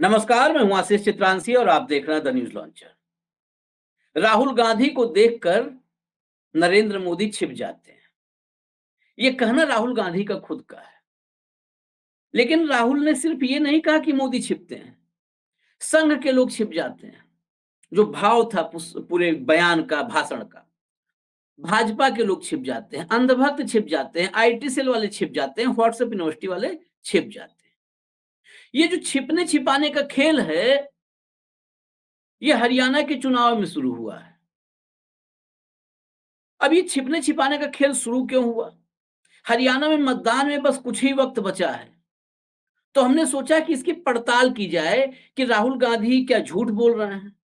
नमस्कार, मैं हूं आशीष चित्रांशी और आप देख रहे हैं the news launcher. Rahul Gandhi को देखकर नरेंद्र मोदी छिप जाते हैं। ये कहना राहुल गांधी का खुद का है। लेकिन राहुल ने सिर्फ ये नहीं कहा कि मोदी छिपते हैं, संघ के लोग छिप जाते हैं। जो भाव था पूरे बयान का, भाषण का, भाजपा के लोग छिप जाते हैं, अंधभक्त छिप जाते हैं, आईटी सेल वाले छिप जाते हैं, व्हाट्सएप यूनिवर्सिटी वाले छिप जाते हैं। ये जो छिपने छिपाने का खेल है, ये हरियाणा के चुनाव में शुरू हुआ है। अब ये छिपने छिपाने का खेल शुरू क्यों हुआ? हरियाणा में मतदान में बस कुछ ही वक्त बचा है, तो हमने सोचा कि इसकी पड़ताल की जाए कि राहुल गांधी क्या झूठ बोल रहे हैं।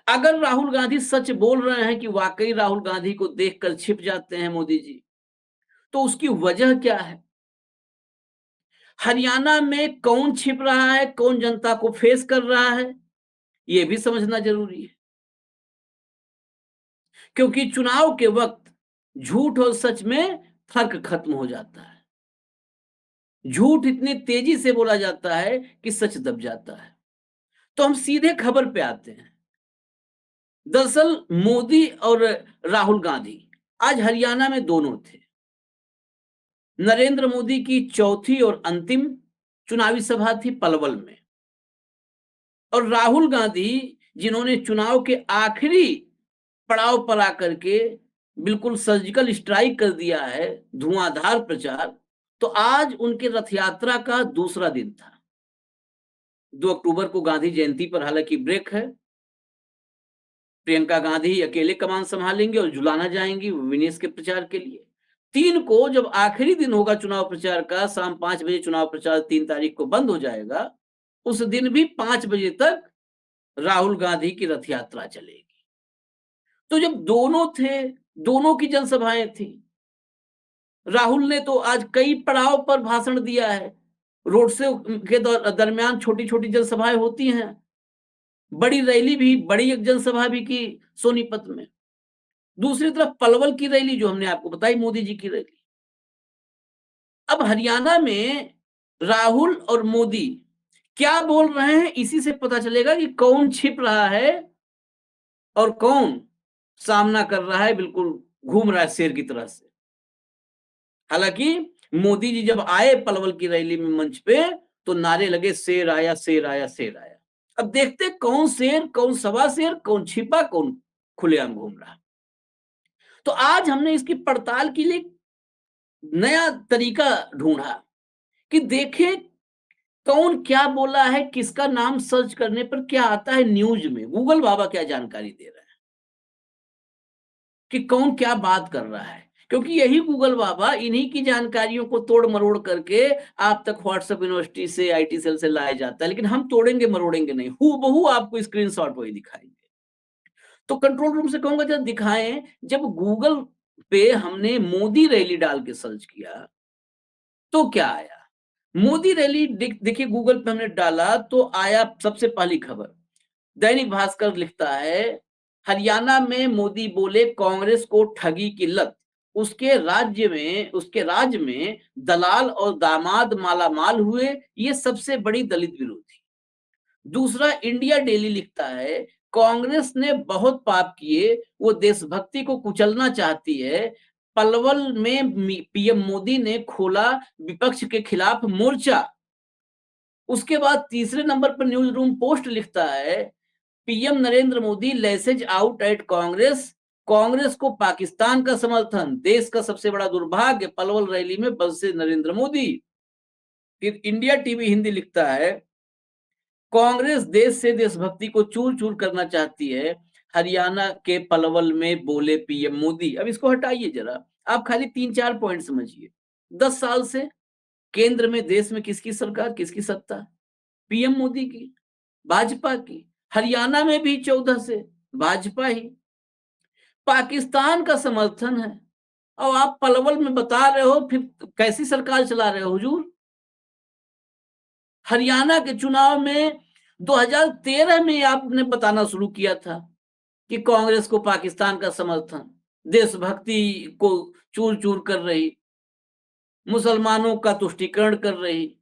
अगर राहुल गांधी सच बोल रहे हैं कि वाकई राहुल गांधी को देखकर छिप जाते हैं मोदी जी, तो उसकी वजह क्या है? हरियाणा में कौन छिप रहा है, कौन जनता को फेस कर रहा है, यह भी समझना जरूरी है। क्योंकि चुनाव के वक्त झूठ और सच में फर्क खत्म हो जाता है। झूठ इतनी तेजी से बोला जाता है कि सच दब जाता है। तो हम सीधे खबर पे आते हैं। दरअसल मोदी और राहुल गांधी आज हरियाणा में दोनों थे। नरेंद्र मोदी की चौथी और अंतिम चुनावी सभा थी पलवल में, और राहुल गांधी जिन्होंने चुनाव के आखिरी पड़ाव पर आकर के बिल्कुल सर्जिकल स्ट्राइक कर दिया है, धुआंधार प्रचार, तो आज उनके रथ यात्रा का दूसरा दिन था। 2 अक्टूबर को गांधी जयंती पर हालांकि ब्रेक है। प्रियंका गांधी अकेले कमान संभालेंगे और जुलाना जाएंगी विनेश के प्रचार के लिए। 3 को जब आखिरी दिन होगा चुनाव प्रचार का, शाम 5 बजे चुनाव प्रचार 3 तारीख को बंद हो जाएगा, उस दिन भी 5 बजे तक राहुल गांधी की रथ यात्रा चलेगी। तो जब दोनों थे, दोनों की जनसभाएं थी। राहुल ने तो आज कई पड़ाव पर भाषण दिया है। रोड शो के दरमियान छोटी-छोटी जनसभाएं होती हैं। बड़ी रैली भी, बड़ी एक जनसभा भी की सोनीपत में। दूसरी तरफ पलवल की रैली जो हमने आपको बताई, मोदी जी की रैली। अब हरियाणा में राहुल और मोदी क्या बोल रहे हैं, इसी से पता चलेगा कि कौन छिप रहा है और कौन सामना कर रहा है, बिल्कुल घूम रहा है शेर की तरह से। हालांकि मोदी जी जब आए पलवल की रैली में मंच पे, तो नारे लगे शेर आया, शेर आया, शेर आया। अब देखते कौन शेर, कौन सवा शेर, कौन छिपा, कौन खुलेआम घूम रहा। तो आज हमने इसकी पड़ताल के लिए नया तरीका ढूंढा कि देखें कौन क्या बोला है, किसका नाम सर्च करने पर क्या आता है न्यूज में, गूगल बाबा क्या जानकारी दे रहा है कि कौन क्या बात कर रहा है। क्योंकि यही गूगल बाबा इन्हीं की जानकारियों को तोड़ मरोड़ करके आप तक व्हाट्सएप यूनिवर्सिटी से, आईटी सेल से लाया जाता है। लेकिन हम तोड़ेंगे मरोड़ेंगे नहीं, हूबहू आपको स्क्रीनशॉट वही दिखाएंगे। तो कंट्रोल रूम से कहूंगा जब दिखाएं, जब गूगल पे हमने मोदी रैली डाल के सर्च किया तो क्या आया। मोदी रैली देखिए गूगल पे हमने डाला तो आया सबसे पहली खबर। दैनिक भास्कर लिखता है, हरियाणा में मोदी बोले कांग्रेस को ठगी की लत, उसके राज्य में दलाल और दामाद मालामाल हुए, ये सबसे बड़ी दलित विरोधी। दूसरा इंडिया डेली लिखता है, कांग्रेस ने बहुत पाप किए, वो देशभक्ति को कुचलना चाहती है। पलवल में पीएम मोदी ने खोला विपक्ष के खिलाफ मोर्चा। उसके बाद तीसरे नंबर पर न्यूज रूम पोस्ट लिखता है, PM Narendra Modi lashes out at Congress, Congress को पाकिस्तान का समर्थन, देश का सबसे बड़ा दुर्भाग्य, पलवल रैली में बरसे नरेंद्र मोदी। फिर इंडिया टीवी हिंदी लिखता है, कांग्रेस देश से देशभक्ति को चूर चूर करना चाहती है, हरियाणा के पलवल में बोले पीएम मोदी। अब इसको हटाइए जरा, आप खाली 3-4 पॉइंट समझिए। 10 साल से केंद्र में देश में किसकी सरकार, किसकी सत्ता? पीएम मोदी की, भाजपा की। हरियाणा में भी 14 से भाजपा ही। पाकिस्तान का समर्थन है और आप पलवल में बता रहे हो, फिर कैसी सरकार चला रहे हो हुजूर? हरियाणा के चुनाव में 2013 में आपने बताना शुरू किया था कि कांग्रेस को पाकिस्तान का समर्थन, देशभक्ति को चूर चूर कर रही, मुसलमानों का तुष्टीकरण कर रही।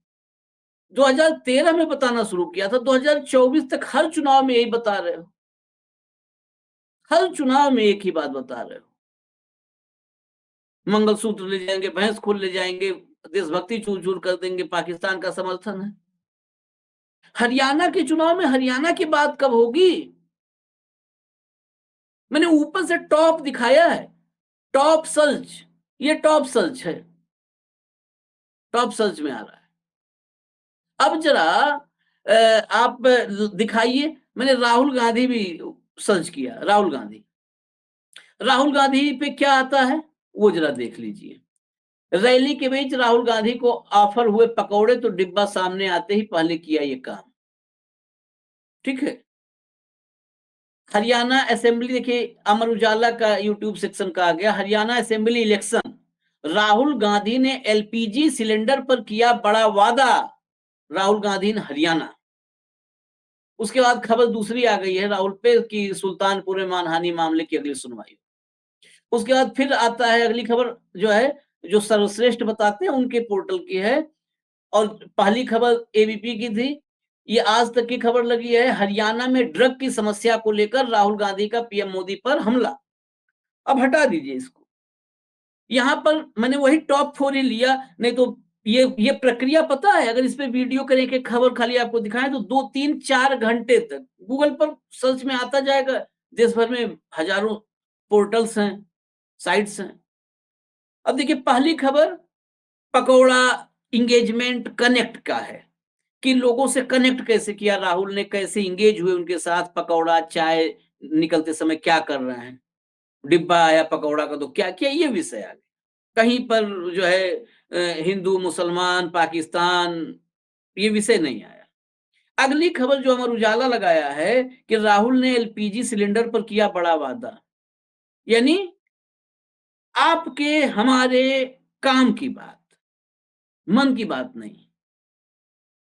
2013 में बताना शुरू किया था, 2024 तक हर चुनाव में यही बता रहे हो। हर चुनाव में एक ही बात बता रहे हो। मंगलसूत्र ले जाएँगे, भैंस खोल ले जाएँगे, देशभक्ति चूर-चूर कर देंगे, पाकिस्तान का समर्थन है। हरियाणा के चुनाव में हरियाणा की बात कब होगी? मैंने ऊपर से टॉप दिखाया है, टॉप सर्च, ये टॉप सर्च है, टॉप सर्च में आ रहा है। अब ज़रा आप दिखाइए, मैंने राहुल गांधी भी सर्च किया, राहुल गांधी। राहुल गांधी पे क्या आता है, वो ज़रा देख लीजिए। रैली के बीच राहुल गांधी को ऑफर हुए पकौड़े तो डिब्बा सामने आते ही पहले किया ये काम, ठीक है? हरियाणा असेंबली देखिए, अमर उजाला का यूट्यूब सेक्शन का आ गया, हरियाणा असेंबली इलेक्शन, राहुल गांधी ने एलपीजी सिलेंडर पर किया बड़ा वादा, राहुल गांधी ने हरियाणा। उसके बाद खबर दूसरी आ गई है राहुल पे कि सुल्तानपुर में मानहानि मामले की अगली सुनवाई। उसके बाद फिर आता है अगली खबर, जो है, जो सर्वश्रेष्ठ बताते हैं उनके पोर्टल की है, और पहली खबर एबीपी की थी। ये आज तक की खबर लगी है, हरियाणा में ड्रग की समस्या को लेकर राहुल गांधी का पीएम मोदी पर हमला। अब हटा दीजिए इसको। यहाँ पर मैंने वही टॉप 4 ही लिया, नहीं तो ये प्रक्रिया पता है, अगर इस पे वीडियो करें कि खबर खाली आपको दिखाएँ तो 2, 3, 4 घंटे तक गूगल पर सर्च में आता जाएगा। देश भर में हज़ारों पोर्टल्स हैं, साइट्स हैं। अब देखिए पहली खबर पकौड़ा एंगेजमेंट कनेक्ट का है, कि लोगों से कनेक्ट कैसे किया राहुल ने, कैसे एंगेज हुए उनके साथ, पकौड़ा, चाय निकलते समय क्या कर रहे हैं, डिब्बा आया पकौड़ा का तो क्या किया, ये विषय आ गया। कहीं पर जो है हिंदू, मुसलमान, पाकिस्तान, ये विषय नहीं आया। अगली खबर जो अमर उजाला लगाया है कि राहुल ने एलपीजी सिलेंडर पर किया बड़ा वादा, यानी आपके हमारे काम की बात, मन की बात नहीं,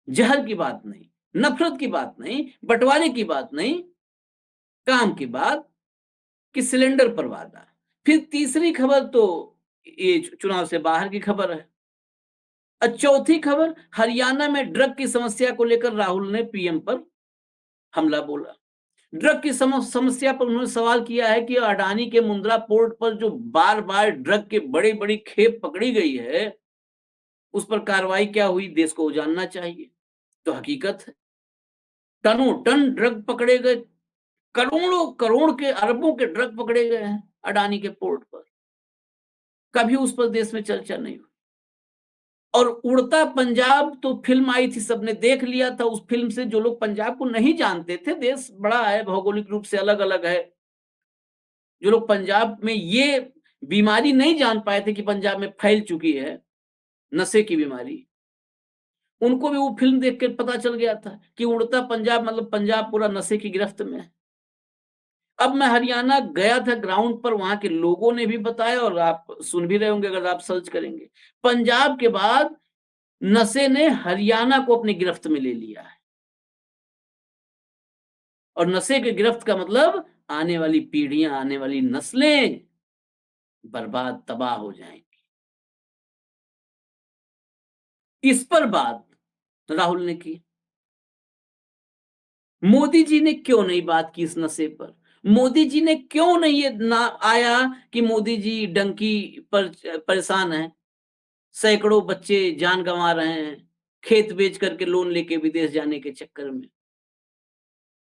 जहर की बात नहीं, नफरत की बात नहीं, बंटवारे की बात नहीं, काम की बात, कि सिलेंडर पर वादा। फिर तीसरी खबर तो ये चुनाव से बाहर की खबर है। चौथी खबर, हरियाणा में ड्रग की समस्या को लेकर राहुल ने पीएम पर हमला बोला। ड्रग की समस्या पर उन्होंने सवाल किया है कि अडानी के मुंद्रा पोर्ट पर जो बार-बार ड्रग के बड़ी-बड़ी खेप पकड़ी गई है, उस पर कार्रवाई क्या हुई, देश को जानना चाहिए। तो हकीकत है, टनों टन ड्रग पकड़े गए, करोड़ों करोड़ के, अरबों के ड्रग पकड़े गए हैं अडानी के पोर्ट पर। कभी उस पर देश में चर्चा नहीं हुई। और उड़ता पंजाब तो फ़िल्म आई थी, सबने देख लिया था। उस फ़िल्म से जो लोग पंजाब को नहीं जानते थे, देश बड़ा है, भौगोलिक रूप से अलग-अलग है। जो लोग पंजाब में ये बीमारी नहीं जान पाए थे कि पंजाब में फैल चुकी है, नशे की बीमारी, उनको भी वो फ़िल्म देख के पता चल गया था कि उड़ता पंजाब मतलब पंजाब पूरा नशे की गिरफ्त में है। अब मैं हरियाणा गया था ग्राउंड पर, वहाँ के लोगों ने भी बताया और आप सुन भी रहे होंगे अगर आप सर्च करेंगे। पंजाब के बाद नशे ने हरियाणा को अपनी गिरफ्त में ले लिया है, और नशे की गिरफ्त का मतलब आने वाली पीढ़ियां, आने वाली नस्लें बर्बाद, तबाह हो जाएंगी। इस पर बात राहुल ने की। मोदी जी ने क्यों नहीं बात की इस नशे पर? मोदी जी ने क्यों नहीं ये ना आया कि मोदी जी डंकी पर परेशान हैं, सैकड़ों बच्चे जान गंवा रहे हैं, खेत बेच करके लोन लेके विदेश जाने के चक्कर में।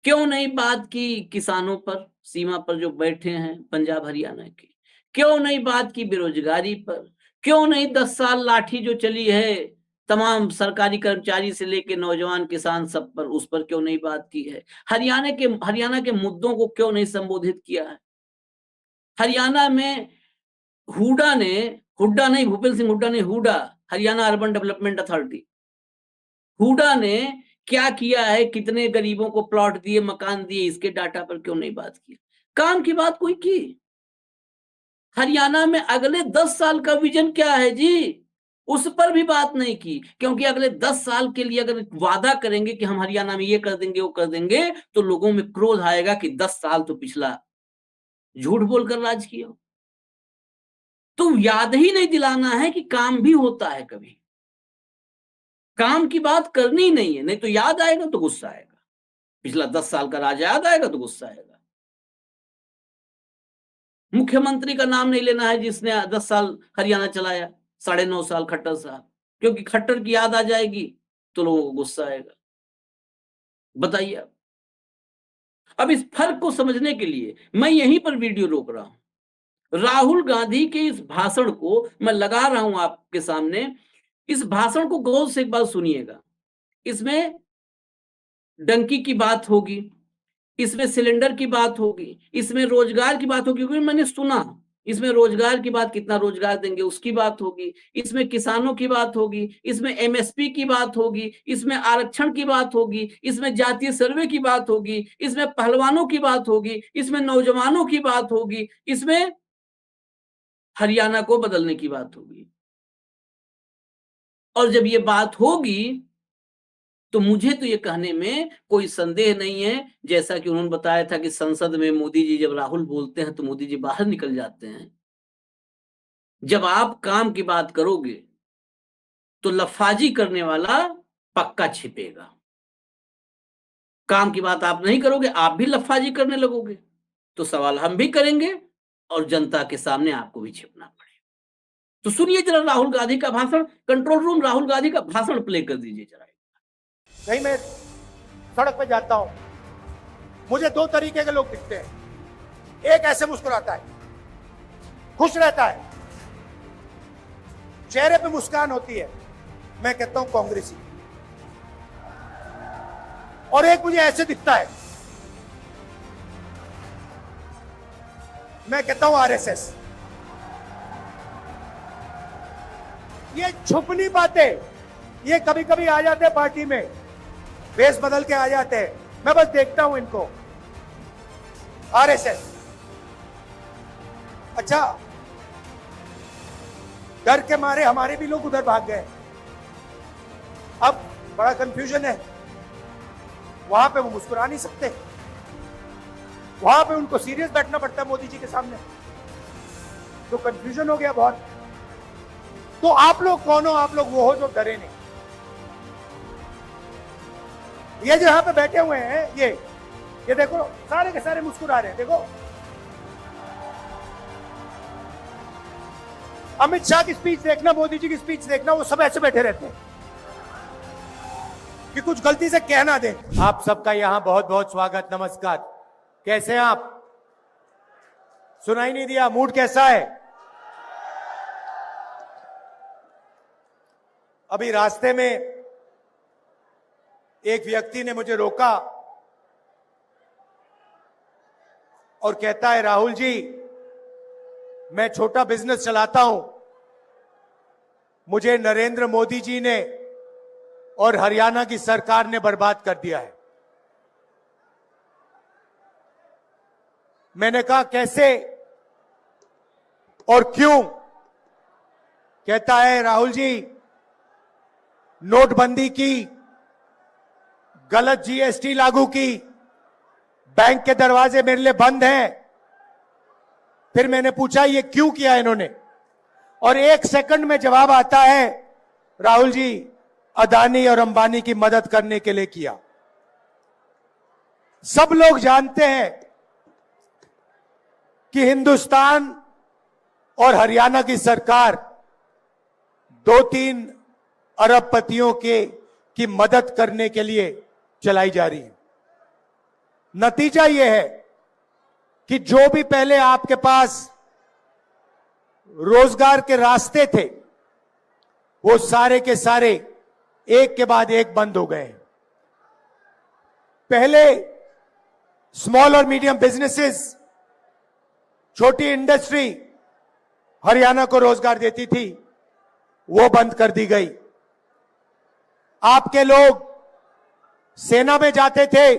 क्यों नहीं बात की किसानों पर, सीमा पर जो बैठे हैं पंजाब हरियाणा के? क्यों नहीं बात की बेरोजगारी पर? क्यों नहीं 10 साल लाठी जो चली है तमाम सरकारी कर्मचारी से लेके नौजवान किसान सब पर, उस पर क्यों नहीं बात की है? हरियाणा के मुद्दों को क्यों नहीं संबोधित किया है? हरियाणा में हुड्डा ने, हुड्डा नहीं, भूपेंद्र सिंह हुड्डा ने, HUDA, Haryana urban development authority, HUDA ने क्या किया है, कितने गरीबों को प्लॉट दिए, मकान दिए, इसके डाटा पर क्यों नहीं बात की? काम की बात कोई की? हरियाणा में अगले 10 साल का विजन क्या है जी? उस पर भी बात नहीं की, क्योंकि अगले 10 साल के लिए अगर वादा करेंगे कि हम हरियाणा में ये कर देंगे, वो कर देंगे, तो लोगों में क्रोध आएगा कि 10 साल तो पिछला झूठ बोलकर राज किया हो। तो याद ही नहीं दिलाना है कि काम भी होता है कभी। काम की बात करनी ही नहीं है, नहीं तो याद आएगा तो गुस्सा आएगा। पिछला 10 साल का राज याद आएगा तो गुस्सा आएगा। मुख्यमंत्री का नाम नहीं लेना है जिसने 10 साल हरियाणा चलाया, 9.5 साल खट्टर साहब, क्योंकि खट्टर की याद आ जाएगी तो लोगों को गुस्सा आएगा। बताइए आप। अब इस फर्क को समझने के लिए मैं यहीं पर वीडियो रोक रहा हूं। राहुल गांधी के इस भाषण को मैं लगा रहा हूं आपके सामने। इस भाषण को गौर से एक बार सुनिएगा। इसमें डंकी की बात होगी, इसमें सिलेंडर की बात होगी, इसमें रोजगार की बात होगी, क्योंकि मैंने सुना इसमें रोजगार की बात, कितना रोजगार देंगे उसकी बात होगी, इसमें किसानों की बात होगी, इसमें एमएसपी की बात होगी, इसमें आरक्षण की बात होगी, इसमें जातीय सर्वे की बात होगी, इसमें पहलवानों की बात होगी, इसमें नौजवानों की बात होगी, इसमें हरियाणा को बदलने की बात होगी। और जब ये बात होगी तो मुझे तो ये कहने में कोई संदेह नहीं है, जैसा कि उन्होंने बताया था कि संसद में मोदी जी जब राहुल बोलते हैं तो मोदी जी बाहर निकल जाते हैं। जब आप काम की बात करोगे तो लफाजी करने वाला पक्का छिपेगा। काम की बात आप नहीं करोगे, आप भी लफाजी करने लगोगे, तो सवाल हम भी करेंगे और जनता के सामने आपको भी छिपना पड़ेगा। तो सुनिए जरा राहुल गांधी का भाषण। कंट्रोल रूम राहुल गांधी का भाषण प्ले कर दीजिए जरा। कहीं मैं सड़क पे जाता हूं, मुझे दो तरीके के लोग दिखते हैं। एक ऐसे मुस्कुराता है, खुश रहता है, चेहरे पे मुस्कान होती है, मैं कहता हूं कांग्रेसी। और एक मुझे ऐसे दिखता है, मैं कहता हूं आरएसएस। ये छुप नहीं पाते, ये कभी कभी आ जाते हैं पार्टी में, बेस बदल के आ जाते हैं, मैं बस देखता हूं इनको। आरएसएस। अच्छा, डर के मारे हमारे भी लोग उधर भाग गए। अब बड़ा कंफ्यूजन है, वहां पे वो मुस्कुरा नहीं सकते, वहां पे उनको सीरियस बैठना पड़ता है मोदी जी के सामने, तो कंफ्यूजन हो गया बहुत। तो आप लोग कौन हो? आप लोग वो हो जो डरे नहीं। ये जो यहां पे बैठे हुए हैं, ये देखो, सारे के सारे मुस्कुरा रहे हैं। देखो, अमित शाह की स्पीच देखना, मोदी जी की स्पीच देखना, वो सब ऐसे बैठे रहते हैं कि कुछ गलती से कह ना दे। आप सबका यहां बहुत बहुत स्वागत, नमस्कार। कैसे हैं आप? सुनाई नहीं दिया, मूड कैसा है? अभी रास्ते में एक व्यक्ति ने मुझे रोका और कहता है, राहुल जी, मैं छोटा बिजनेस चलाता हूं, मुझे नरेंद्र मोदी जी ने और हरियाणा की सरकार ने बर्बाद कर दिया है। मैंने कहा कैसे और क्यों? कहता है, राहुल जी, नोटबंदी की, गलत जीएसटी लागू की, बैंक के दरवाजे मेरे लिए बंद हैं। फिर मैंने पूछा ये क्यों किया इन्होंने, और 1 सेकंड में जवाब आता है, राहुल जी, अदानी और अंबानी की मदद करने के लिए किया। सब लोग जानते हैं कि हिंदुस्तान और हरियाणा की सरकार 2-3 अरबपतियों की मदद करने के लिए चलाई जा रही है। नतीजा यह है कि जो भी पहले आपके पास रोजगार के रास्ते थे, वो सारे के सारे एक के बाद एक बंद हो गए। पहले स्मॉल और मीडियम बिजनेसेस, छोटी इंडस्ट्री हरियाणा को रोजगार देती थी, वो बंद कर दी गई। आपके लोग सेना में जाते थे,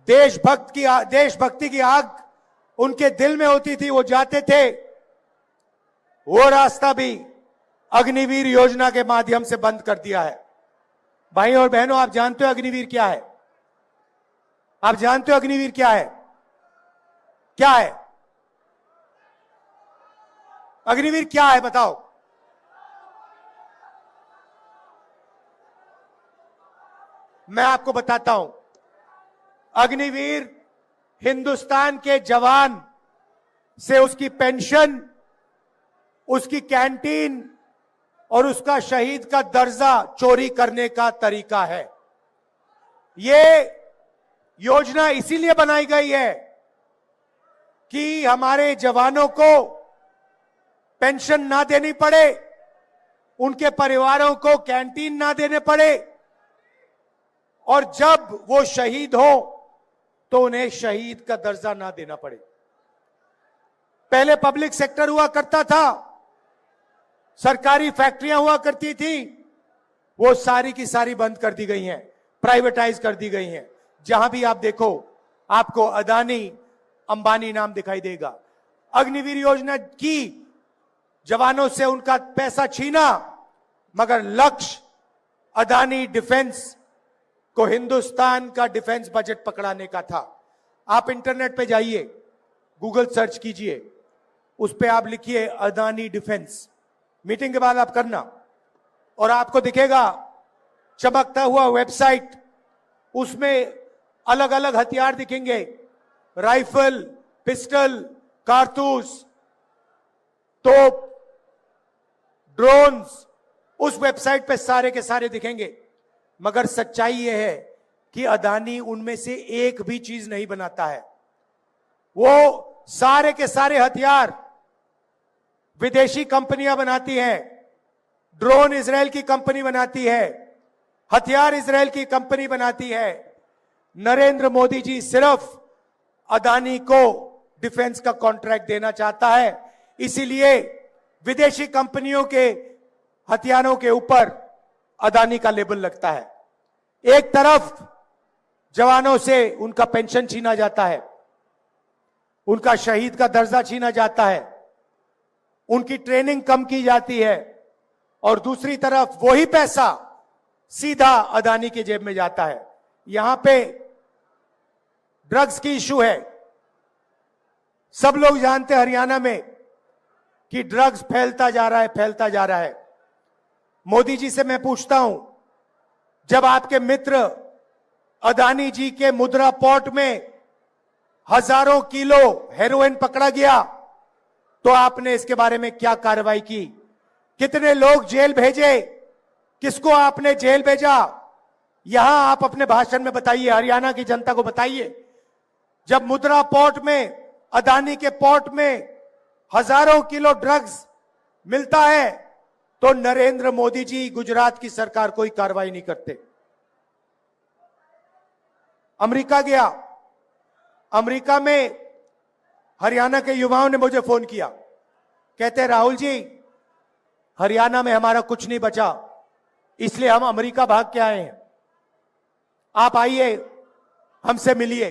देशभक्ति की आग उनके दिल में होती थी, वो जाते थे, वो रास्ता भी अग्निवीर योजना के माध्यम से बंद कर दिया है। भाई और बहनों, आप जानते हो अग्निवीर क्या है? आप जानते हो अग्निवीर क्या है? क्या है अग्निवीर? क्या है बताओ? मैं आपको बताता हूं, अग्निवीर हिंदुस्तान के जवान से उसकी पेंशन, उसकी कैंटीन और उसका शहीद का दर्जा चोरी करने का तरीका है। ये योजना इसीलिए बनाई गई है कि हमारे जवानों को पेंशन ना देनी पड़े, उनके परिवारों को कैंटीन ना देने पड़े, और जब वो शहीद हो तो उन्हें शहीद का दर्जा ना देना पड़े। पहले पब्लिक सेक्टर हुआ करता था, सरकारी फैक्ट्रियां हुआ करती थी, वो सारी की सारी बंद कर दी गई हैं, प्राइवेटाइज कर दी गई हैं। जहां भी आप देखो आपको अदानी, अंबानी नाम दिखाई देगा। अग्निवीर योजना की जवानों से उनका पैसा छीना, मगर लक्ष्य अदानी डिफेंस को हिंदुस्तान का डिफेंस बजट पकड़ाने का था। आप इंटरनेट पे जाइए, गूगल सर्च कीजिए, उस पे आप लिखिए अदानी डिफेंस, मीटिंग के बाद आप करना, और आपको दिखेगा चमकता हुआ वेबसाइट, उसमें अलग अलग हथियार दिखेंगे, राइफल, पिस्टल, कारतूस, तोप, ड्रोन्स, उस वेबसाइट पे सारे के सारे दिखेंगे। मगर सच्चाई यह है कि अदानी उनमें से एक भी चीज नहीं बनाता है। वो सारे के सारे हथियार विदेशी कंपनियां बनाती हैं, ड्रोन इजराइल की कंपनी बनाती है, हथियार इजराइल की कंपनी बनाती है। नरेंद्र मोदी जी सिर्फ अदानी को डिफेंस का कॉन्ट्रैक्ट देना चाहता है, इसीलिए विदेशी कंपनियों के हथियारों के ऊपर अदानी का लेबल लगता है। एक तरफ जवानों से उनका पेंशन छीना जाता है, उनका शहीद का दर्जा छीना जाता है, उनकी ट्रेनिंग कम की जाती है, और दूसरी तरफ वही पैसा सीधा अदानी की जेब में जाता है। यहां पे ड्रग्स की इशू है। सब लोग जानते हैं हरियाणा में कि ड्रग्स फैलता जा रहा है, फैलता जा रहा है। मोदी जी से मैं पूछता हूं, जब आपके मित्र अदानी जी के मुद्रा पोर्ट में हजारों किलो हेरोइन पकड़ा गया, तो आपने इसके बारे में क्या कार्रवाई की? कितने लोग जेल भेजे? किसको आपने जेल भेजा? यहां आप अपने भाषण में बताइए, हरियाणा की जनता को बताइए। जब मुद्रा पोर्ट में, अदानी के पोर्ट में हजारों किलो ड्रग्स मिलता है, तो नरेंद्र मोदी जी, गुजरात की सरकार कोई कार्रवाई नहीं करते। अमेरिका गया, अमेरिका में हरियाणा के युवाओं ने मुझे फोन किया, कहते हैं राहुल जी, हरियाणा में हमारा कुछ नहीं बचा, इसलिए हम अमेरिका भाग के आए हैं। आप आइए, हमसे मिलिए।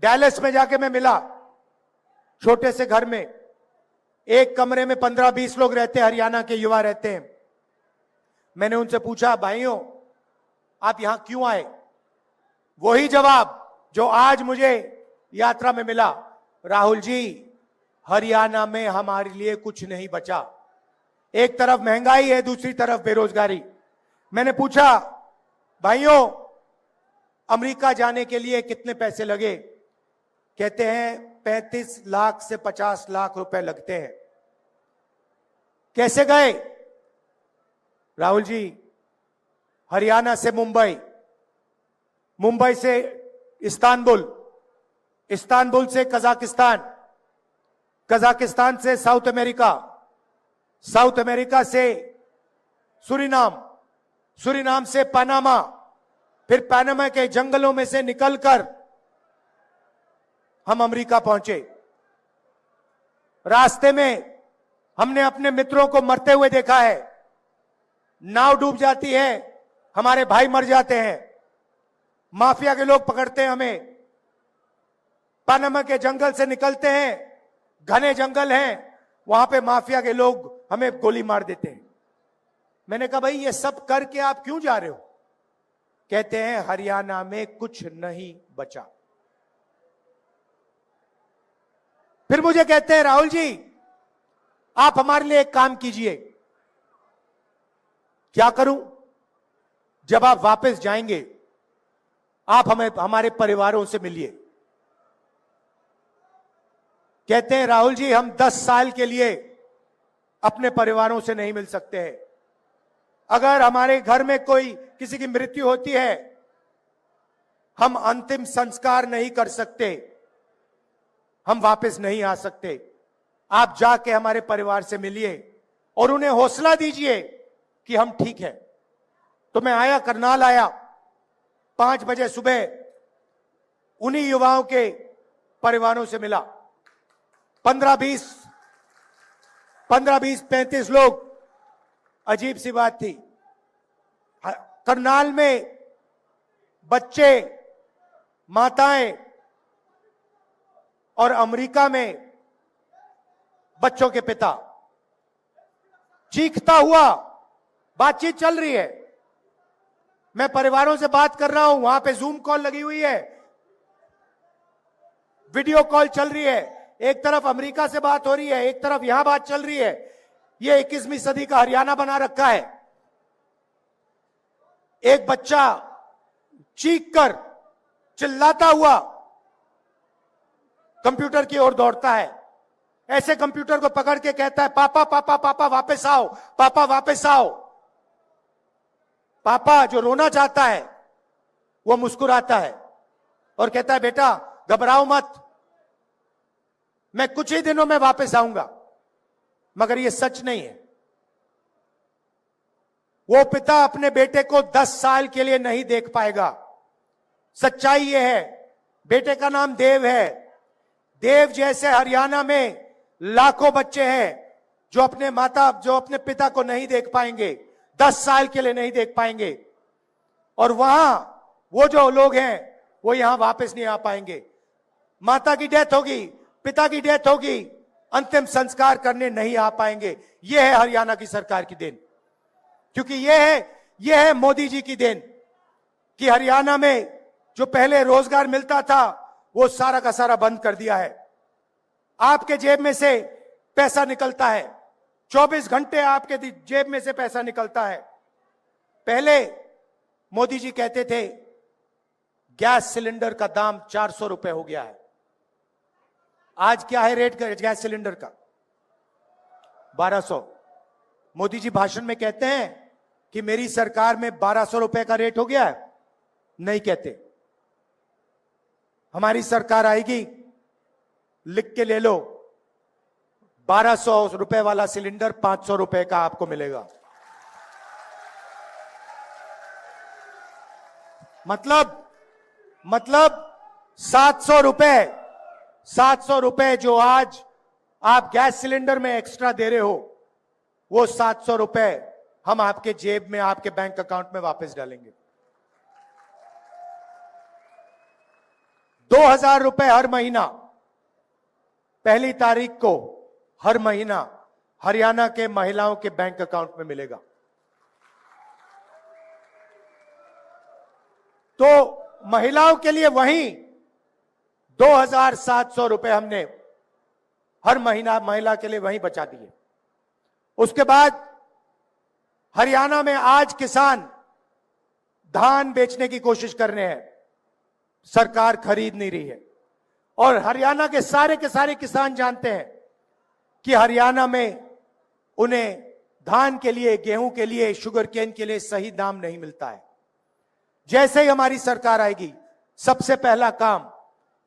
डैलस में जाके मैं मिला, छोटे से घर में, एक कमरे में 15-20 लोग रहते हैं, हरियाणा के युवा रहते हैं। मैंने उनसे पूछा, भाइयों आप यहां क्यों आए? वही जवाब जो आज मुझे यात्रा में मिला, राहुल जी हरियाणा में हमारे लिए कुछ नहीं बचा। एक तरफ महंगाई है, दूसरी तरफ बेरोजगारी। मैंने पूछा, भाइयों अमेरिका जाने के लिए कितने पैसे लगे? कहते हैं 35 लाख से 50 लाख रुपए लगते हैं। कैसे गए? राहुल जी, हरियाणा से मुंबई, मुंबई से इस्तांबुल, इस्तांबुल से कजाकिस्तान, कजाकिस्तान से साउथ अमेरिका, साउथ अमेरिका से सूरीनाम, सूरीनाम से पनामा, फिर पनामा के जंगलों में से निकलकर हम अमेरिका पहुंचे। रास्ते में हमने अपने मित्रों को मरते हुए देखा है, नाव डूब जाती है, हमारे भाई मर जाते हैं, माफिया के लोग पकड़ते हैं हमें। पनामा के जंगल से निकलते हैं, घने जंगल हैं, वहां पे माफिया के लोग हमें गोली मार देते हैं। मैंने कहा भाई ये सब करके आप क्यों जा रहे हो? कहते हैं हरियाणा में कुछ नहीं बचा। फिर मुझे कहते हैं राहुल जी आप हमारे लिए एक काम कीजिए। क्या करूं? जब आप वापस जाएंगे आप हमें हमारे परिवारों से मिलिए। कहते हैं राहुल जी हम 10 साल के लिए अपने परिवारों से नहीं मिल सकते हैं। अगर हमारे घर में कोई किसी की मृत्यु होती है, हम अंतिम संस्कार नहीं कर सकते, हम वापस नहीं आ सकते। आप जाके हमारे परिवार से मिलिए और उन्हें हौसला दीजिए कि हम ठीक हैं। तो मैं आया, करनाल आया, 5 बजे सुबह उन्हीं युवाओं के परिवारों से मिला। 15-20, 35 लोग। अजीब सी बात थी, करनाल में बच्चे, माताएं और अमेरिका में बच्चों के पिता, चीखता हुआ बातचीत चल रही है। मैं परिवारों से बात कर रहा हूं, वहां पे जूम कॉल लगी हुई है, वीडियो कॉल चल रही है। एक तरफ अमेरिका से बात हो रही है, एक तरफ यहां बात चल रही है। ये 21वीं सदी का हरियाणा बना रखा है। एक बच्चा चीख कर, चिल्लाता हुआ कंप्यूटर की ओर दौड़ता है। ऐसे कंप्यूटर को पकड़ के कहता है, पापा पापा पापा वापस आओ, पापा वापस आओ। पापा जो रोना चाहता है वो मुस्कुराता है और कहता है, बेटा घबराओ मत, मैं कुछ ही दिनों में वापस आऊंगा। मगर ये सच नहीं है। वो पिता अपने बेटे को 10 साल के लिए नहीं देख पाएगा। सच्चाई ये है, बेटे का नाम देव है। देव जैसे हरियाणा में लाखों बच्चे हैं जो अपने पिता को नहीं देख पाएंगे, 10 साल के लिए नहीं देख पाएंगे। और वहां वो जो लोग हैं वो यहां वापस नहीं आ पाएंगे। माता की डेथ होगी, पिता की डेथ होगी, अंतिम संस्कार करने नहीं आ पाएंगे। यह है हरियाणा की सरकार की देन। क्योंकि यह है मोदी जी की देन कि हरियाणा में जो पहले रोजगार मिलता था वो सारा का सारा बंद कर दिया है। आपके जेब में से पैसा निकलता है, 24 घंटे आपके जेब में से पैसा निकलता है। पहले मोदी जी कहते थे गैस सिलेंडर का दाम 400 रुपए हो गया है। आज क्या है रेट गैस सिलेंडर का? 1200। मोदी जी भाषण में कहते हैं कि मेरी सरकार में 1200 रुपए का रेट हो गया है? नहीं कहते। हमारी सरकार आएगी, लिख के ले लो, 1200 रुपए वाला सिलेंडर 500 रुपए का आपको मिलेगा। मतलब 700 रुपए जो आज आप गैस सिलेंडर में एक्स्ट्रा दे रहे हो, वो 700 रुपए हम आपके जेब में, आपके बैंक अकाउंट में वापस डालेंगे। 2000 रुपए हर महीना, पहली तारीख को हर महीना हरियाणा के महिलाओं के बैंक अकाउंट में मिलेगा। तो महिलाओं के लिए वहीं 2700 रुपए हमने हर महीना महिला के लिए वहीं बचा दिए। उसके बाद हरियाणा में आज किसान धान बेचने की कोशिश कर रहे हैं, सरकार खरीद नहीं रही है। और हरियाणा के सारे किसान जानते हैं कि हरियाणा में उन्हें धान के लिए, गेहूं के लिए, शुगर केन के लिए सही दाम नहीं मिलता है। जैसे ही हमारी सरकार आएगी, सबसे पहला काम,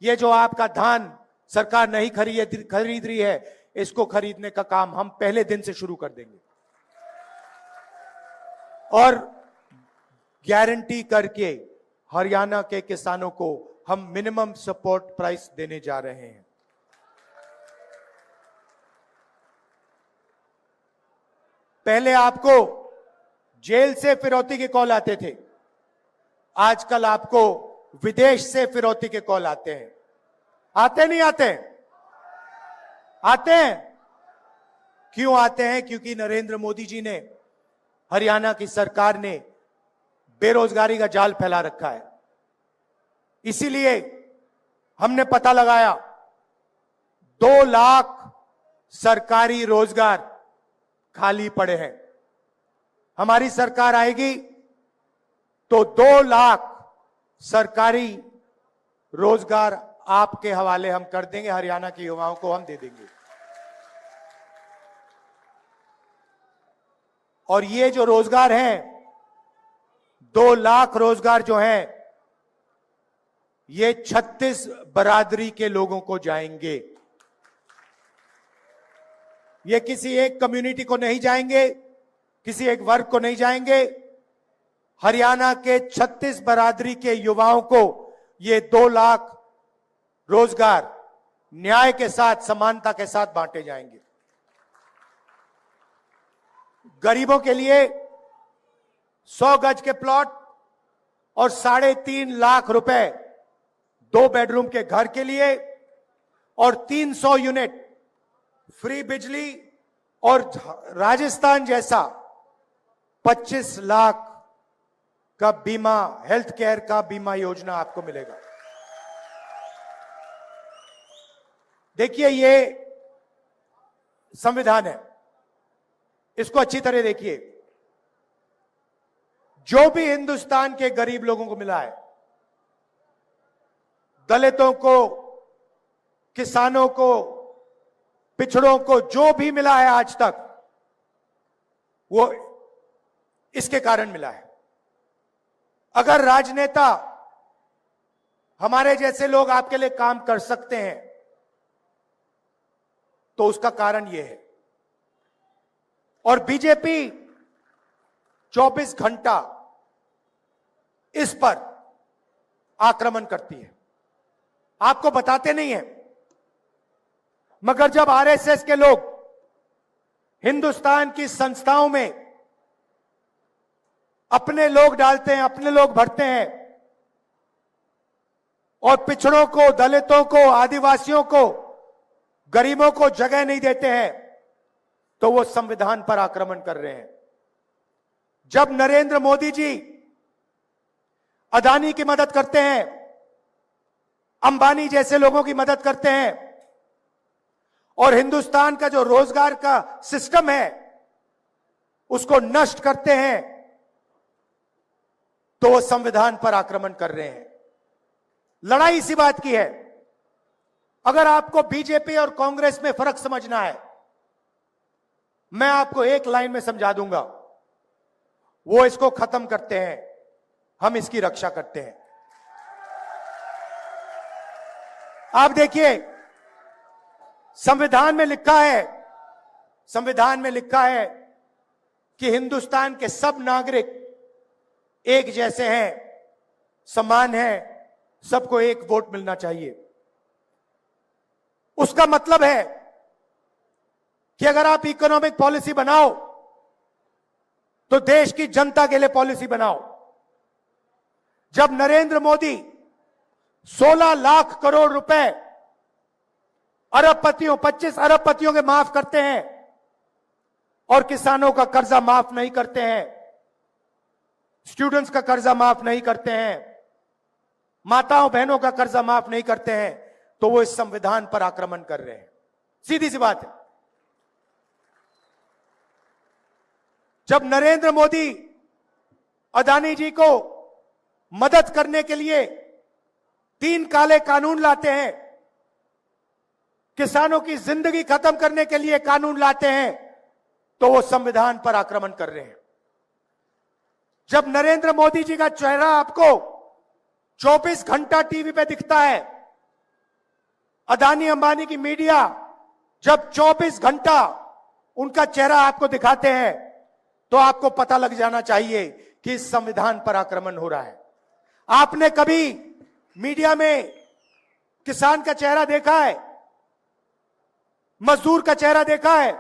ये जो आपका धान सरकार नहीं खरीद रही है, इसको खरीदने का काम हम पहले दिन से शुरू कर देंगे। और गारंटी करके हरियाणा के किसानों को हम मिनिमम सपोर्ट प्राइस देने जा रहे हैं। पहले आपको जेल से फिरौती के कॉल आते थे, आजकल आपको विदेश से फिरौती के कॉल आते हैं। आते नहीं आते? आते हैं। क्यों आते हैं? क्योंकि नरेंद्र मोदी जी ने, हरियाणा की सरकार ने बेरोजगारी का जाल फैला रखा है। इसीलिए हमने पता लगाया 2 लाख सरकारी रोजगार खाली पड़े हैं। हमारी सरकार आएगी तो 2 लाख सरकारी रोजगार आपके हवाले हम कर देंगे, हरियाणा के युवाओं को हम दे देंगे। और ये जो रोजगार हैं, 2 लाख रोजगार जो हैं, ये 36 बरादरी के लोगों को जाएंगे। ये किसी एक कम्युनिटी को नहीं जाएंगे, किसी एक वर्ग को नहीं जाएंगे। हरियाणा के 36 बरादरी के युवाओं को ये 2 लाख रोजगार न्याय के साथ, समानता के साथ बांटे जाएंगे। गरीबों के लिए 100 गज के प्लॉट और 3.5 लाख रुपए 2 बेडरूम के घर के लिए, और 300 यूनिट फ्री बिजली, और राजस्थान जैसा 25 लाख का बीमा, हेल्थ केयर का बीमा योजना आपको मिलेगा। देखिए, ये संविधान है, इसको अच्छी तरह देखिए। जो भी हिंदुस्तान के गरीब लोगों को मिला है, दलितों को, किसानों को, पिछड़ों को, जो भी मिला है आज तक, वो इसके कारण मिला है। अगर राजनेता, हमारे जैसे लोग आपके लिए काम कर सकते हैं, तो उसका कारण यह है। और बीजेपी 24 घंटा इस पर आक्रमण करती है, आपको बताते नहीं है। मगर जब आरएसएस के लोग हिंदुस्तान की संस्थाओं में अपने लोग डालते हैं, अपने लोग भरते हैं, और पिछड़ों को, दलितों को, आदिवासियों को, गरीबों को जगह नहीं देते हैं, तो वो संविधान पर आक्रमण कर रहे हैं। जब नरेंद्र मोदी जी अदानी की मदद करते हैं, अंबानी जैसे लोगों की मदद करते हैं, और हिंदुस्तान का जो रोजगार का सिस्टम है उसको नष्ट करते हैं, तो वो संविधान पर आक्रमण कर रहे हैं। लड़ाई इसी बात की है। अगर आपको बीजेपी और कांग्रेस में फर्क समझना है, मैं आपको एक लाइन में समझा दूंगा। वो इसको खत्म करते हैं, हम इसकी रक्षा करते हैं। आप देखिए, संविधान में लिखा है, संविधान में लिखा है कि हिंदुस्तान के सब नागरिक एक जैसे हैं, समान हैं, सबको एक वोट मिलना चाहिए। उसका मतलब है कि अगर आप इकोनॉमिक पॉलिसी बनाओ तो देश की जनता के लिए पॉलिसी बनाओ। जब नरेंद्र मोदी 16 लाख करोड़ रुपए अरबपतियों, 25 अरबपतियों के माफ करते हैं, और किसानों का कर्जा माफ नहीं करते हैं, स्टूडेंट्स का कर्जा माफ नहीं करते हैं, माताओं बहनों का कर्जा माफ नहीं करते हैं, तो वो इस संविधान पर आक्रमण कर रहे हैं। सीधी सी बात है। जब नरेंद्र मोदी अदानी जी को मदद करने के लिए 3 काले कानून लाते हैं, किसानों की जिंदगी खत्म करने के लिए कानून लाते हैं, तो वो संविधान पर आक्रमण कर रहे हैं। जब नरेंद्र मोदी जी का चेहरा आपको 24 घंटा टीवी पे दिखता है, अदानी अंबानी की मीडिया जब 24 घंटा उनका चेहरा आपको दिखाते हैं, तो आपको पता लग जाना चाहिए कि इस संविधान पर आक्रमण हो रहा है। आपने कभी मीडिया में किसान का चेहरा देखा है, मजदूर का चेहरा देखा है,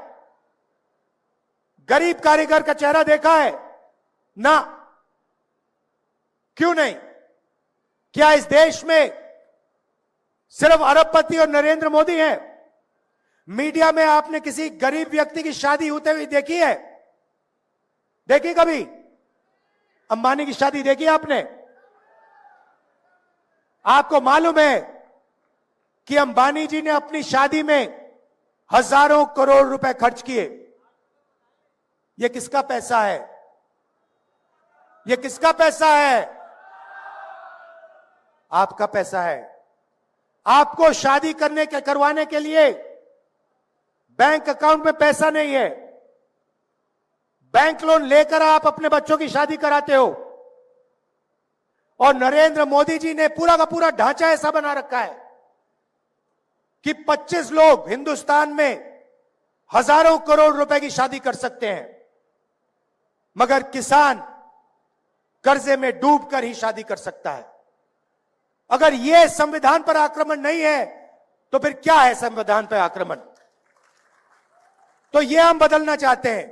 गरीब कारीगर का चेहरा देखा है? ना। क्यों नहीं? क्या इस देश में सिर्फ अरबपति और नरेंद्र मोदी हैं? मीडिया में आपने किसी गरीब व्यक्ति की शादी होते हुए देखी है? देखी कभी? अंबानी की शादी देखी आपने? आपको मालूम है कि अंबानी जी ने अपनी शादी में हजारों करोड़ रुपए खर्च किए। यह किसका पैसा है? यह किसका पैसा है? आपका पैसा है। आपको शादी करवाने के लिए बैंक अकाउंट में पैसा नहीं है, बैंक लोन लेकर आप अपने बच्चों की शादी कराते हो। और नरेंद्र मोदी जी ने पूरा का पूरा ढांचा ऐसा बना रखा है कि 25 लोग हिंदुस्तान में हजारों करोड़ रुपए की शादी कर सकते हैं, मगर किसान कर्जे में डूबकर ही शादी कर सकता है। अगर यह संविधान पर आक्रमण नहीं है तो फिर क्या है संविधान पर आक्रमण? तो यह हम बदलना चाहते हैं।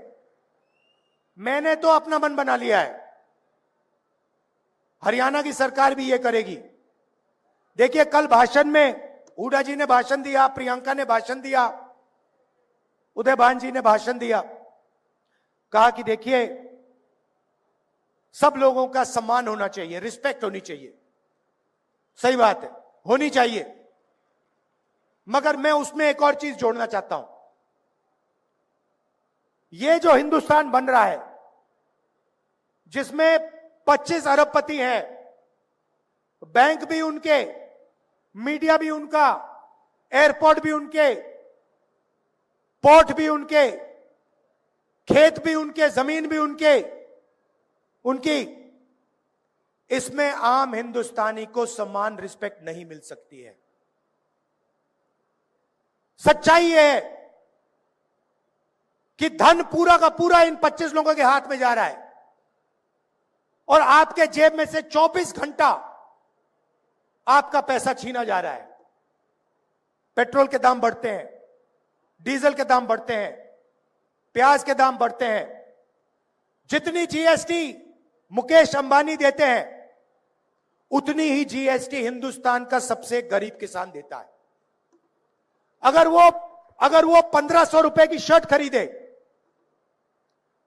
मैंने तो अपना मन बना लिया है, हरियाणा की सरकार भी यह करेगी। देखिए, कल भाषण में हुड्डा जी ने भाषण दिया, प्रियंका ने भाषण दिया, उदयभान जी ने भाषण दिया, कहा कि देखिए सब लोगों का सम्मान होना चाहिए, रिस्पेक्ट होनी चाहिए। सही बात है, होनी चाहिए, मगर मैं उसमें एक और चीज जोड़ना चाहता हूं। ये जो हिंदुस्तान बन रहा है, जिसमें 25 अरबपति हैं, बैंक भी उनके, मीडिया भी उनका, एयरपोर्ट भी उनके, पोर्ट भी उनके, खेत भी उनके, जमीन भी उनकी, इसमें आम हिंदुस्तानी को सम्मान, रिस्पेक्ट नहीं मिल सकती है। सच्चाई यह है कि धन पूरा का पूरा इन 25 लोगों के हाथ में जा रहा है और आपके जेब में से 24 घंटा आपका पैसा छीना जा रहा है। पेट्रोल के दाम बढ़ते हैं, डीजल के दाम बढ़ते हैं, प्याज के दाम बढ़ते हैं। जितनी जीएसटी मुकेश अंबानी देते हैं, उतनी ही जीएसटी हिंदुस्तान का सबसे गरीब किसान देता है। अगर वो 1500 रुपए की शर्ट खरीदे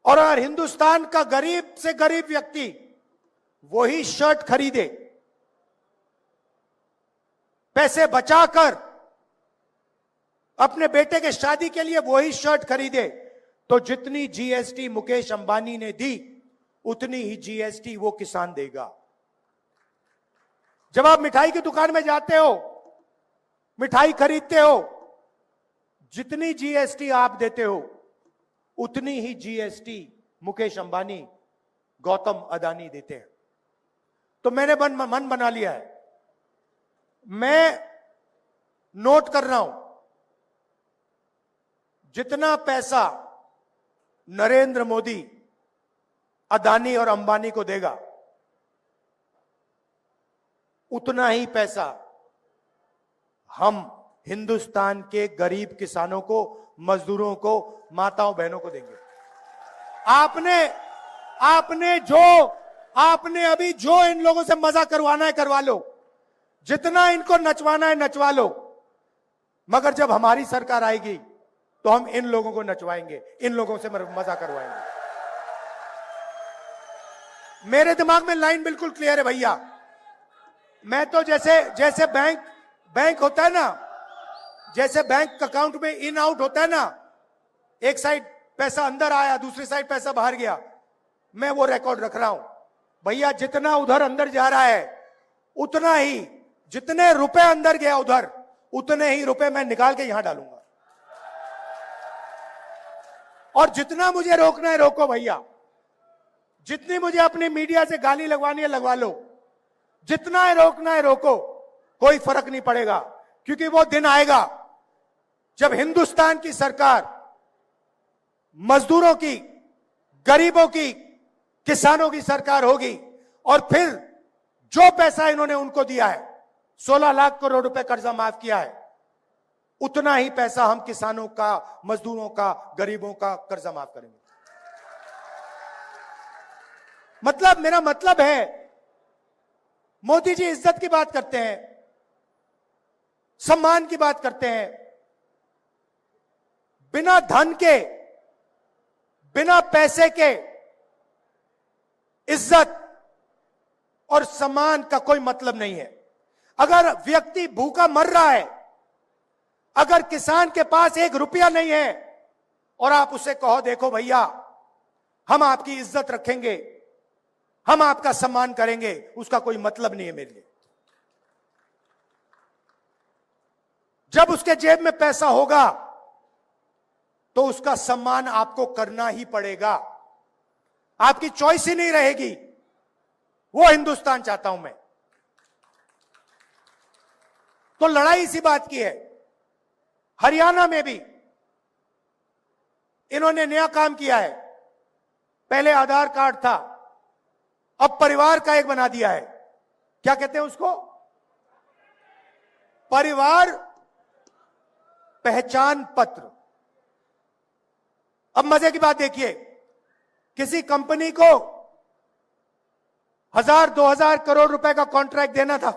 और अगर हिंदुस्तान का गरीब से गरीब व्यक्ति वही शर्ट खरीदे, पैसे बचाकर अपने बेटे के शादी के लिए वही शर्ट खरीदे, तो जितनी जीएसटी मुकेश अंबानी ने दी उतनी ही जीएसटी वो किसान देगा। जब आप मिठाई की दुकान में जाते हो, मिठाई खरीदते हो, जितनी जीएसटी आप देते हो उतनी ही जीएसटी मुकेश अंबानी, गौतम अदानी देते हैं। तो मैंने मन बना लिया है, मैं नोट कर रहा हूं, जितना पैसा नरेंद्र मोदी अदानी और अंबानी को देगा, उतना ही पैसा हम हिंदुस्तान के गरीब किसानों को, मजदूरों को, माताओं बहनों को देंगे। आपने अभी जो इन लोगों से मजा करवाना है करवा लो, जितना इनको नचवाना है नचवा लो, मगर जब हमारी सरकार आएगी तो हम इन लोगों को नचवाएंगे, इन लोगों से मजा करवाएंगे। मेरे दिमाग में लाइन बिल्कुल क्लियर है भैया। मैं तो जैसे बैंक होता है ना, जैसे बैंक अकाउंट में इन आउट होता है ना, एक साइड पैसा अंदर आया, दूसरी साइड पैसा बाहर गया, मैं वो रिकॉर्ड रख रहा हूं भैया। जितना उधर अंदर जा रहा है उतना ही, जितने रुपए अंदर गया उधर, उतने ही रुपए मैं निकाल के यहां डालूंगा। और जितना मुझे रोकना है रोको भैया, जितनी मुझे अपनी मीडिया से गाली लगवानी है लगवा लो, जितना है रोकना है रोको, कोई फर्क नहीं पड़ेगा। क्योंकि वो दिन आएगा जब हिंदुस्तान की सरकार मजदूरों की, गरीबों की, किसानों की सरकार होगी। और फिर जो पैसा इन्होंने उनको दिया है, 16 लाख करोड़ रुपए कर्जा माफ किया है, उतना ही पैसा हम किसानों का, मजदूरों का, गरीबों का कर्जा माफ करेंगे। मेरा मतलब है, मोदी जी इज्जत की बात करते हैं, सम्मान की बात करते हैं, बिना धन के, बिना पैसे के इज्जत और सम्मान का कोई मतलब नहीं है। अगर व्यक्ति भूखा मर रहा है, अगर किसान के पास 1 रुपया नहीं है और आप उसे कहो देखो भैया हम आपकी इज्जत रखेंगे, हम आपका सम्मान करेंगे, उसका कोई मतलब नहीं है मेरे लिए। जब उसके जेब में पैसा होगा तो उसका सम्मान आपको करना ही पड़ेगा, आपकी चॉइस ही नहीं रहेगी। वो हिंदुस्तान चाहता हूं मैं। तो लड़ाई इसी बात की है। हरियाणा में भी इन्होंने नया काम किया है। पहले आधार कार्ड था, अब परिवार का एक बना दिया है। क्या कहते हैं उसको? परिवार पहचान पत्र। अब मजे की बात देखिए, किसी कंपनी को 1000-2000 करोड़ रुपए का कॉन्ट्रैक्ट देना था।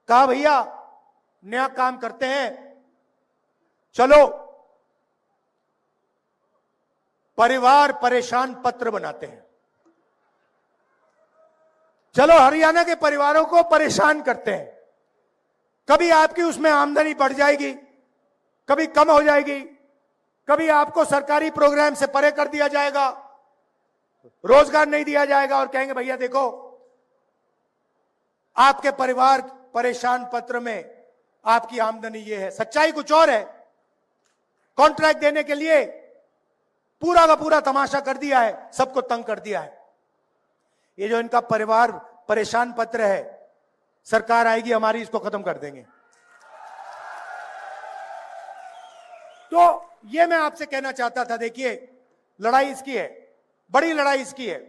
कहा भैया नया काम करते हैं, चलो परिवार परेशान पत्र बनाते हैं, चलो हरियाणा के परिवारों को परेशान करते हैं। कभी आपकी उसमें आमदनी बढ़ जाएगी, कभी कम हो जाएगी, कभी आपको सरकारी प्रोग्राम से परे कर दिया जाएगा, रोजगार नहीं दिया जाएगा और कहेंगे भैया देखो आपके परिवार परेशान पत्र में आपकी आमदनी ये है। सच्चाई कुछ और है। कॉन्ट्रैक्ट देने के लिए पूरा का पूरा तमाशा कर दिया है, सबको तंग कर दिया है। ये जो इनका परिवार परेशान पत्र है, सरकार आएगी हमारी, इसको खत्म कर देंगे। तो ये मैं आपसे कहना चाहता था, देखिए लड़ाई इसकी है, बड़ी लड़ाई इसकी है।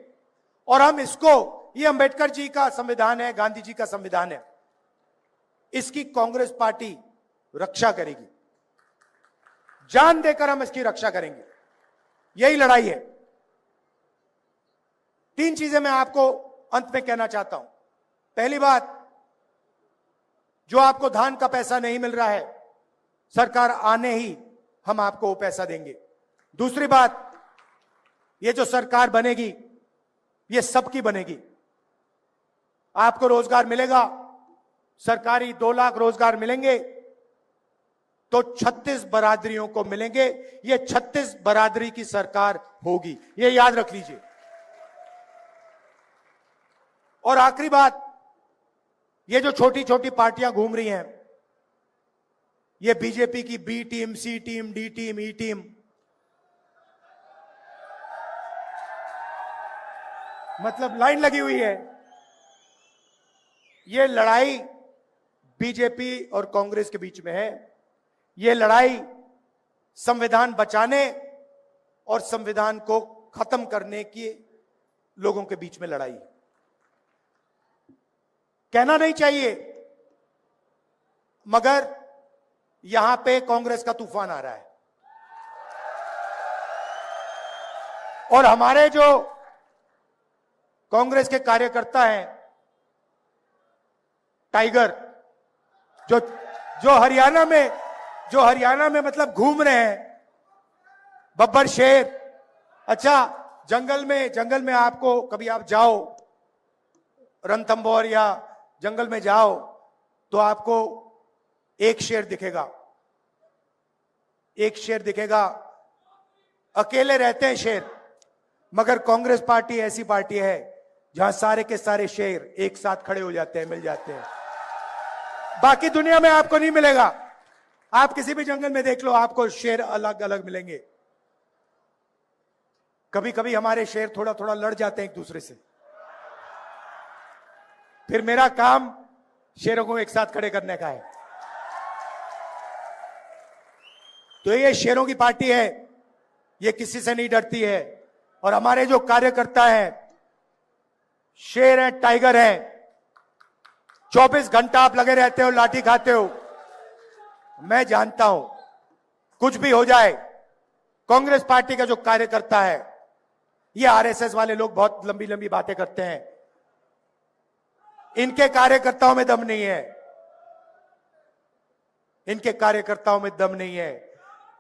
और हम इसको, ये अंबेडकर जी का संविधान है, गांधी जी का संविधान है, इसकी कांग्रेस पार्टी रक्षा करेगी। जान देकर हम इसकी रक्षा करेंगे। यही लड़ाई है। 3 चीजें मैं आपको अंत में कहना चाहता हूं। पहली बात, जो आपको धान का पैसा नहीं मिल रहा है, सरकार आने ही हम आपको वो पैसा देंगे। दूसरी बात, ये जो सरकार बनेगी ये सबकी बनेगी। आपको रोजगार मिलेगा, सरकारी 2 लाख रोजगार मिलेंगे तो 36 बरादरियों को मिलेंगे। ये 36 बरादरी की सरकार होगी, ये याद रख लीजिए। और आखिरी बात, ये जो छोटी छोटी पार्टियां घूम रही हैं, ये बीजेपी की बी टीम, सी टीम, डी टीम, ई टीम, मतलब लाइन लगी हुई है। ये लड़ाई बीजेपी और कांग्रेस के बीच में है। ये लड़ाई संविधान बचाने और संविधान को खत्म करने की लोगों के बीच में लड़ाई। कहना नहीं चाहिए, मगर यहां पे कांग्रेस का तूफान आ रहा है। और हमारे जो कांग्रेस के कार्यकर्ता हैं, टाइगर, जो हरियाणा में मतलब घूम रहे हैं, बब्बर शेर। अच्छा, जंगल में आपको कभी आप जाओ, रणथंभौर या जंगल में जाओ तो आपको एक शेर दिखेगा, एक शेर दिखेगा। अकेले रहते हैं शेर, मगर कांग्रेस पार्टी ऐसी पार्टी है जहां सारे के सारे शेर एक साथ खड़े हो जाते हैं, मिल जाते हैं। बाकी दुनिया में आपको नहीं मिलेगा। आप किसी भी जंगल में देख लो, आपको शेर अलग अलग मिलेंगे। कभी कभी हमारे शेर थोड़ा थोड़ा लड़ जाते हैं एक दूसरे से, फिर मेरा काम शेरों को एक साथ खड़े करने का है। तो ये शेरों की पार्टी है, ये किसी से नहीं डरती है। और हमारे जो कार्यकर्ता हैं, शेर हैं, टाइगर हैं। 24 घंटा आप लगे रहते हो, लाठी खाते हो। मैं जानता हूं कुछ भी हो जाए, कांग्रेस पार्टी का जो कार्यकर्ता है, ये आरएसएस वाले लोग बहुत लंबी लंबी बातें करते हैं, इनके कार्यकर्ताओं में दम नहीं है, इनके कार्यकर्ताओं में दम नहीं है।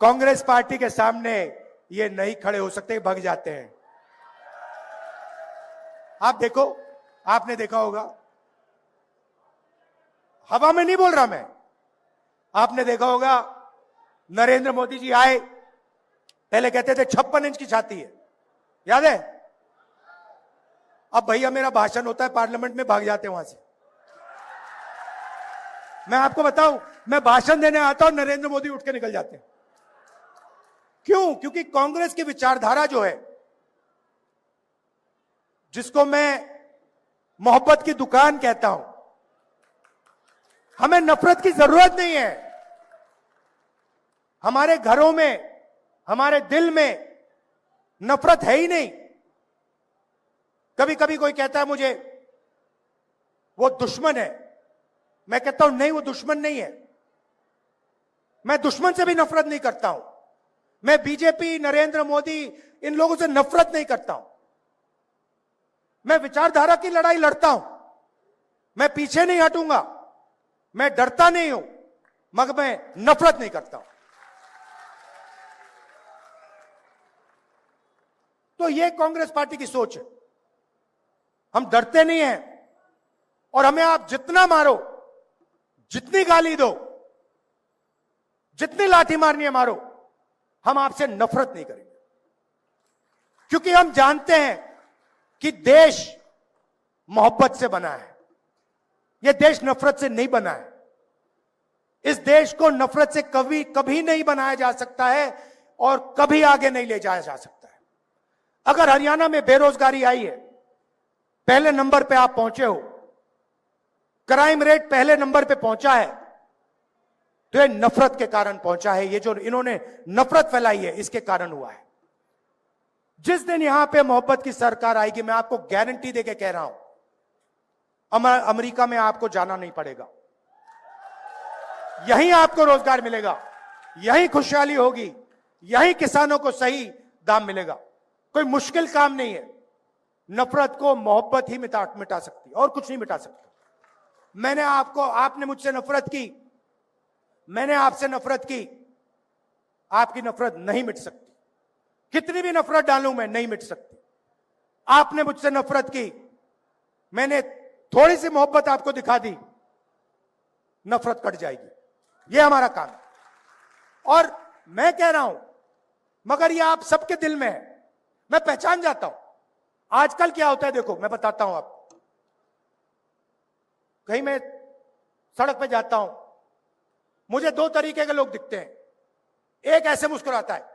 कांग्रेस पार्टी के सामने ये नहीं खड़े हो सकते, भाग जाते हैं। आप देखो, आपने देखा होगा, हवा में नहीं बोल रहा मैं, आपने देखा होगा नरेंद्र मोदी जी आए, पहले कहते थे 56 इंच की छाती है, याद है? अब भैया मेरा भाषण होता है पार्लियामेंट में, भाग जाते हैं वहां से। मैं आपको बताऊं, मैं भाषण देने आता हूं, नरेंद्र मोदी उठ के निकल जाते हैं। क्यों? क्योंकि कांग्रेस की विचारधारा जो है, जिसको मैं मोहब्बत की दुकान कहता हूं, हमें नफरत की जरूरत नहीं है। हमारे घरों में, हमारे दिल में नफरत है ही नहीं। कभी कभी कोई कहता है मुझे वो दुश्मन है, मैं कहता हूं नहीं, वो दुश्मन नहीं है। मैं दुश्मन से भी नफरत नहीं करता हूं। मैं बीजेपी, नरेंद्र मोदी, इन लोगों से नफरत नहीं करता हूं। मैं विचारधारा की लड़ाई लड़ता हूं। मैं पीछे नहीं हटूंगा, मैं डरता नहीं हूं, मगर मैं नफरत नहीं करता हूं। तो यह कांग्रेस पार्टी की सोच है। हम डरते नहीं हैं, और हमें आप जितना मारो, जितनी गाली दो, जितनी लाठी मारनी है मारो, हम आपसे नफरत नहीं करेंगे। क्योंकि हम जानते हैं कि देश मोहब्बत से बना है। यह देश नफरत से नहीं बना है। इस देश को नफरत से कभी कभी नहीं बनाया जा सकता है, और कभी आगे नहीं ले जाया जा सकता है। अगर हरियाणा में बेरोजगारी आई है, पहले नंबर पे आप पहुंचे हो, क्राइम रेट पहले नंबर पे पहुंचा है, तो ये नफरत के कारण पहुंचा है। ये जो इन्होंने नफरत फैलाई है, इसके कारण हुआ है। जिस दिन यहां पे मोहब्बत की सरकार आएगी, मैं आपको गारंटी देके कह रहा हूं, अमेरिका में आपको जाना नहीं पड़ेगा। यहीं आपको रोजगार मिलेगा, यहीं खुशहाली होगी, यहीं किसानों को सही दाम मिलेगा। कोई मुश्किल काम नहीं है। नफरत को मोहब्बत ही मिटा सकती है, और कुछ नहीं मिटा सकती। आपने मुझसे नफरत की, मैंने आपसे नफरत की, आपकी नफरत नहीं मिट सकती। कितनी भी नफरत डालूं मैं, नहीं मिट सकती। आपने मुझसे नफरत की, मैंने थोड़ी सी मोहब्बत आपको दिखा दी, नफरत कट जाएगी। यह हमारा काम है। और मैं कह रहा हूं, मगर यह आप सबके दिल में है। मैं पहचान जाता हूं। आजकल क्या होता है, देखो मैं बताता हूं आपको। कहीं मैं सड़क पे जाता हूं, मुझे दो तरीके के लोग दिखते हैं। एक ऐसे मुस्कुराता है,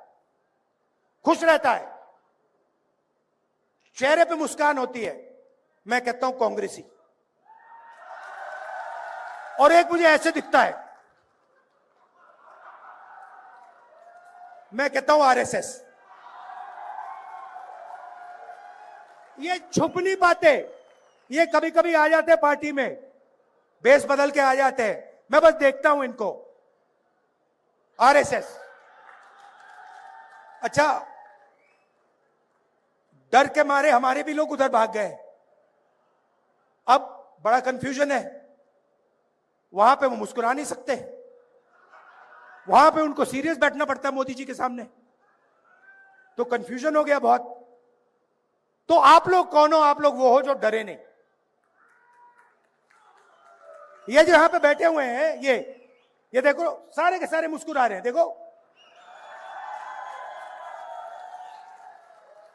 खुश रहता है, चेहरे पे मुस्कान होती है, मैं कहता हूं कांग्रेसी। और एक मुझे ऐसे दिखता है, मैं कहता हूं आरएसएस। ये छुपनी बातें, ये कभी कभी आ जाते हैं पार्टी में, बेस बदल के आ जाते हैं। मैं बस देखता हूं इनको, आरएसएस। अच्छा, डर के मारे हमारे भी लोग उधर भाग गए। अब बड़ा कंफ्यूजन है। वहां पे वो मुस्कुरा नहीं सकते, वहां पे उनको सीरियस बैठना पड़ता है मोदी जी के सामने। तो कंफ्यूजन हो गया बहुत। तो आप लोग कौन हो? आप लोग वो हो जो डरे नहीं। ये जो यहां पे बैठे हुए हैं, ये देखो, सारे के सारे मुस्कुरा रहे हैं। देखो,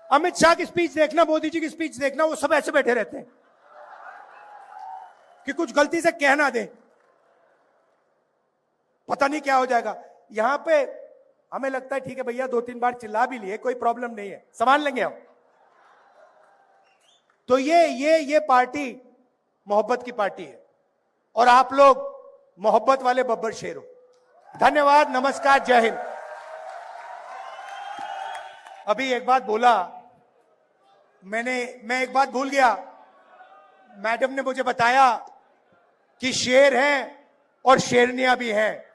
अमित शाह की स्पीच देखना, मोदी जी की स्पीच देखना, वो सब ऐसे बैठे रहते हैं कि कुछ गलती से कह ना दे, पता नहीं क्या हो जाएगा। यहां पे हमें लगता है ठीक है भैया, 2-3 बार चिल्ला भी लिए, कोई प्रॉब्लम नहीं है, संभाल लेंगे हम। तो ये पार्टी मोहब्बत की पार्टी है, और आप लोग मोहब्बत वाले बब्बर शेर हो। धन्यवाद, नमस्कार, जय हिंद। अभी एक बात बोला मैं एक बात भूल गया। मैडम ने मुझे बताया कि शेर हैं और शेरनियां भी हैं।